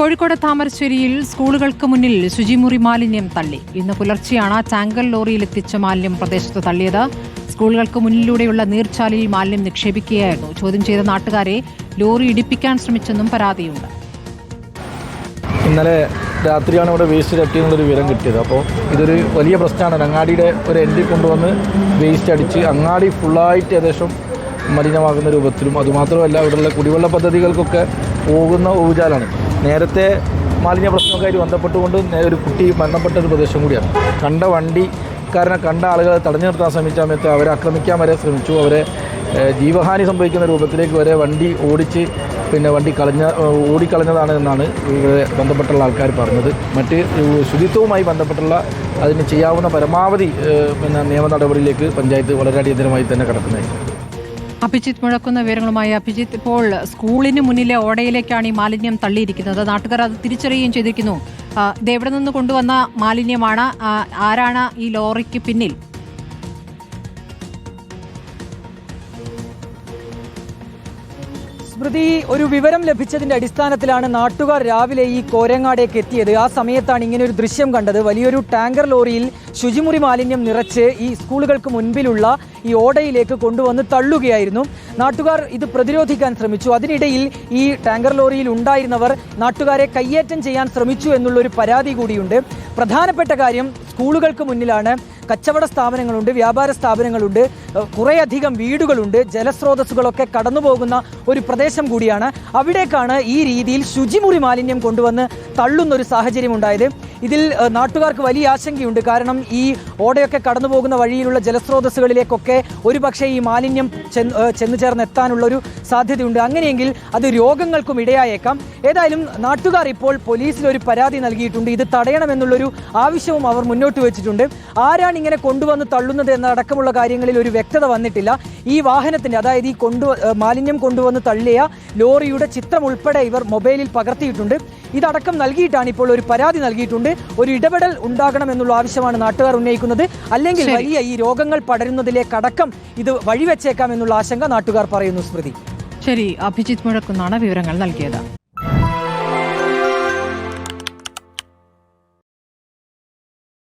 കോഴിക്കോട് താമരശ്ശേരിയിൽ സ്കൂളുകൾക്ക് മുന്നിൽ ശുചിമുറി മാലിന്യം തള്ളി. ഇന്ന് പുലർച്ചെയാണ് ടാങ്കർ ലോറിയിലെത്തിച്ച മാലിന്യം പ്രദേശത്ത് തള്ളിയത്. സ്കൂളുകൾക്ക് മുന്നിലൂടെയുള്ള നീർച്ചാലിൽ മാലിന്യം നിക്ഷേപിക്കുകയായിരുന്നു. ചോദ്യം ചെയ്ത നാട്ടുകാരെ ലോറി ഇടിപ്പിക്കാൻ ശ്രമിച്ചെന്നും പരാതിയുണ്ട്. ഇന്നലെ രാത്രിയാണ് ഇവിടെ വേസ്റ്റ് തട്ടിയെന്നുള്ളൊരു വിവരം കിട്ടിയത്. അപ്പോൾ ഇതൊരു വലിയ പ്രശ്നമാണ്. അങ്ങാടിയുടെ ഒരു എൻഡിൽ കൊണ്ടുവന്ന് വേസ്റ്റ് അടിച്ച് അങ്ങാടി ഫുള്ളായിട്ട് ഏകദേശം മലിനമാകുന്ന രൂപത്തിലും, അതുമാത്രമല്ല ഇവിടെയുള്ള കുടിവെള്ള പദ്ധതികൾക്കൊക്കെ പോകുന്ന ഊർജാലാണ്. നേരത്തെ മാലിന്യ പ്രശ്നവുമായിട്ട് ബന്ധപ്പെട്ടുകൊണ്ട് ഒരു കുട്ടി മരണപ്പെട്ട ഒരു പ്രദേശം കൂടിയാണ്. കണ്ട വണ്ടിക്കാരനെ കണ്ട ആളുകളെ തടഞ്ഞു നിർത്താൻ ശ്രമിച്ച സമയത്ത് അവരെ ആക്രമിക്കാൻ വരെ ശ്രമിച്ചു. അവരെ ജീവഹാനി സംഭവിക്കുന്ന രൂപത്തിലേക്ക് വരെ വണ്ടി വണ്ടി ഓടിക്കളഞ്ഞതാണ് എന്നാണ് ഇവിടെ ബന്ധപ്പെട്ടുള്ള ആൾക്കാർ പറഞ്ഞത്. മറ്റ് ശുചിത്വവുമായി ബന്ധപ്പെട്ടുള്ള അതിന് ചെയ്യാവുന്ന പരമാവധി നിയമ നടപടിയിലേക്ക് പഞ്ചായത്ത് വളരെ അടിയന്തരമായി തന്നെ കടക്കുന്നതായിരിക്കും. അഭിജിത്ത് മുഴക്കുന്ന വിവരങ്ങളുമായി. അഭിജിത്ത്, ഇപ്പോൾ സ്കൂളിന് മുന്നിലെ ഓടയിലേക്കാണ് ഈ മാലിന്യം തള്ളിയിരിക്കുന്നത്. നാട്ടുകാർ അത് തിരിച്ചറിയുകയും ചെയ്തിരിക്കുന്നു. ഇത് എവിടെ നിന്ന് കൊണ്ടുവന്ന മാലിന്യമാണ്? ആരാണ് ഈ ലോറിക്ക് പിന്നിൽ? സ്മൃതി, ഒരു വിവരം ലഭിച്ചതിന്റെ അടിസ്ഥാനത്തിലാണ് നാട്ടുകാർ രാവിലെ ഈ കോരങ്ങാടേക്ക് എത്തിയത്. ആ സമയത്താണ് ഇങ്ങനെ ഒരു ദൃശ്യം കണ്ടത്. വലിയൊരു ടാങ്കർ ലോറിയിൽ ശുചിമുറി മാലിന്യം നിറച്ച് ഈ സ്കൂളുകൾക്ക് മുൻപിലുള്ള ഈ ഓടയിലേക്ക് കൊണ്ടുവന്ന് തള്ളുകയായിരുന്നു. നാട്ടുകാർ ഇത് പ്രതിരോധിക്കാൻ ശ്രമിച്ചു. അതിനിടയിൽ ഈ ടാങ്കർ ലോറിയിൽ ഉണ്ടായിരുന്നവർ നാട്ടുകാരെ കയ്യേറ്റം ചെയ്യാൻ ശ്രമിച്ചു എന്നുള്ളൊരു പരാതി കൂടിയുണ്ട്. പ്രധാനപ്പെട്ട കാര്യം, സ്കൂളുകൾക്ക് മുന്നിലാണ്, കച്ചവട സ്ഥാപനങ്ങളുണ്ട്, വ്യാപാര സ്ഥാപനങ്ങളുണ്ട്, കുറേയധികം വീടുകളുണ്ട്, ജലസ്രോതസ്സുകളൊക്കെ കടന്നുപോകുന്ന ഒരു പ്രദേശം കൂടിയാണ്. അവിടേക്കാണ് ഈ രീതിയിൽ ശുചിമുറി മാലിന്യം കൊണ്ടുവന്ന് തള്ളുന്നൊരു സാഹചര്യം ഉണ്ടായത്. ഇതിൽ നാട്ടുകാർക്ക് വലിയ ആശങ്കയുണ്ട്. കാരണം ഈ ഓടയൊക്കെ കടന്നു പോകുന്ന വഴിയിലുള്ള ജലസ്രോതസ്സുകളിലേക്കൊക്കെ ഒരുപക്ഷെ ഈ മാലിന്യം ചെന്നു ചേർന്നെത്താനുള്ളൊരു സാധ്യതയുണ്ട്. അങ്ങനെയെങ്കിൽ അത് രോഗങ്ങൾക്കും ഇടയായേക്കാം. ഏതായാലും നാട്ടുകാർ ഇപ്പോൾ പോലീസിൽ ഒരു പരാതി നൽകിയിട്ടുണ്ട്. ഇത് തടയണമെന്നുള്ളൊരു ആവശ്യവും അവർ മുന്നോട്ട് വെച്ചിട്ടുണ്ട്. ആരാണ് ഇങ്ങനെ കൊണ്ടുവന്ന് തള്ളുന്നത് എന്നടക്കമുള്ള കാര്യങ്ങളിൽ ഒരു വ്യക്തത വന്നിട്ടില്ല. ഈ വാഹനത്തിൻ്റെ, അതായത് ഈ മാലിന്യം കൊണ്ടുവന്ന് തള്ളിയ ലോറിയുടെ ചിത്രം ഉൾപ്പെടെ ഇവർ മൊബൈലിൽ പകർത്തിയിട്ടുണ്ട്. ഇതടക്കം നൽകിയിട്ടാണ് ഇപ്പോൾ ഒരു പരാതി നൽകിയിട്ടുണ്ട്. ഒരു ഇടപെടൽ ഉണ്ടാകണമെന്നുള്ള ആവശ്യമാണ് നാട്ടുകാർ ഉന്നയിക്കുന്നത്. അല്ലെങ്കിൽ വലിയ ഈ രോഗങ്ങൾ പടരുന്നതിലേക്കടക്കം ഇത് വഴിവെച്ചേക്കാം എന്നുള്ള ആശങ്ക നാട്ടുകാർ പറയുന്നു. സ്മൃതി, ശരി. അഭിജിത്ത് മുഴക്കുന്നാണ് വിവരങ്ങൾ നൽകിയത്.